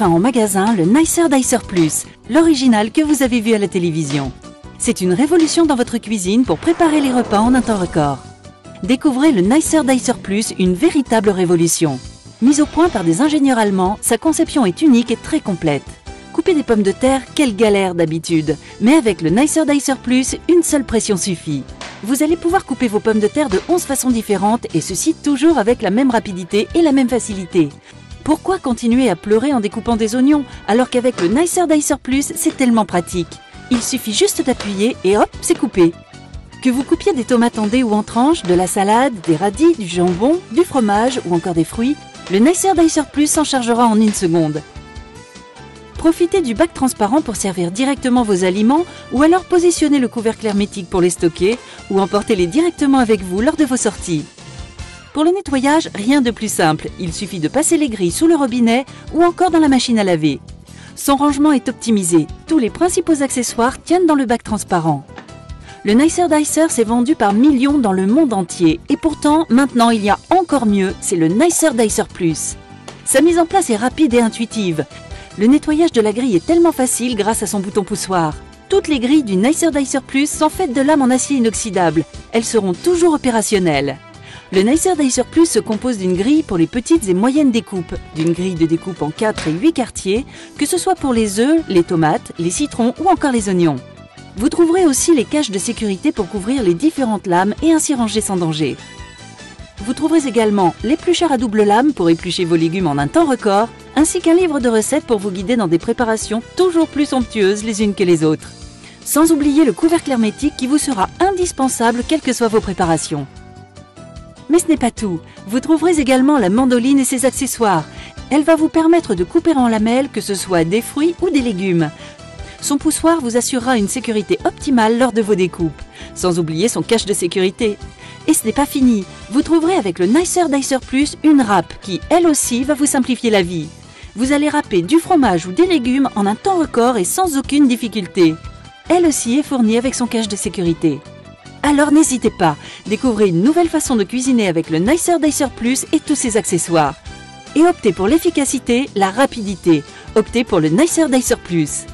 enfin en magasin le Nicer Dicer Plus, l'original que vous avez vu à la télévision. C'est une révolution dans votre cuisine pour préparer les repas en un temps record. Découvrez le Nicer Dicer Plus, une véritable révolution. Mise au point par des ingénieurs allemands, sa conception est unique et très complète. Couper des pommes de terre, quelle galère d'habitude. Mais avec le Nicer Dicer Plus, une seule pression suffit. Vous allez pouvoir couper vos pommes de terre de 11 façons différentes et ceci toujours avec la même rapidité et la même facilité. Pourquoi continuer à pleurer en découpant des oignons alors qu'avec le Nicer Dicer Plus, c'est tellement pratique. Il suffit juste d'appuyer et hop, c'est coupé. Que vous coupiez des tomates en dés ou en tranches, de la salade, des radis, du jambon, du fromage ou encore des fruits, le Nicer Dicer Plus s'en chargera en une seconde. Profitez du bac transparent pour servir directement vos aliments ou alors positionnez le couvercle hermétique pour les stocker ou emportez-les directement avec vous lors de vos sorties. Pour le nettoyage, rien de plus simple, il suffit de passer les grilles sous le robinet ou encore dans la machine à laver. Son rangement est optimisé, tous les principaux accessoires tiennent dans le bac transparent. Le Nicer Dicer s'est vendu par millions dans le monde entier et pourtant, maintenant il y a encore mieux, c'est le Nicer Dicer Plus. Sa mise en place est rapide et intuitive. Le nettoyage de la grille est tellement facile grâce à son bouton poussoir. Toutes les grilles du Nicer Dicer Plus sont faites de lames en acier inoxydable. Elles seront toujours opérationnelles. Le Nicer Dicer Plus se compose d'une grille pour les petites et moyennes découpes, d'une grille de découpe en 4 et 8 quartiers, que ce soit pour les œufs, les tomates, les citrons ou encore les oignons. Vous trouverez aussi les caches de sécurité pour couvrir les différentes lames et ainsi ranger sans danger. Vous trouverez également l'éplucheur à double lame pour éplucher vos légumes en un temps record, ainsi qu'un livre de recettes pour vous guider dans des préparations toujours plus somptueuses les unes que les autres. Sans oublier le couvercle hermétique qui vous sera indispensable quelles que soient vos préparations. Mais ce n'est pas tout, vous trouverez également la mandoline et ses accessoires. Elle va vous permettre de couper en lamelles que ce soit des fruits ou des légumes. Son poussoir vous assurera une sécurité optimale lors de vos découpes, sans oublier son cache de sécurité. Et ce n'est pas fini, vous trouverez avec le Nicer Dicer Plus une râpe qui, elle aussi, va vous simplifier la vie. Vous allez râper du fromage ou des légumes en un temps record et sans aucune difficulté. Elle aussi est fournie avec son cache de sécurité. Alors n'hésitez pas, découvrez une nouvelle façon de cuisiner avec le Nicer Dicer Plus et tous ses accessoires. Et optez pour l'efficacité, la rapidité. Optez pour le Nicer Dicer Plus.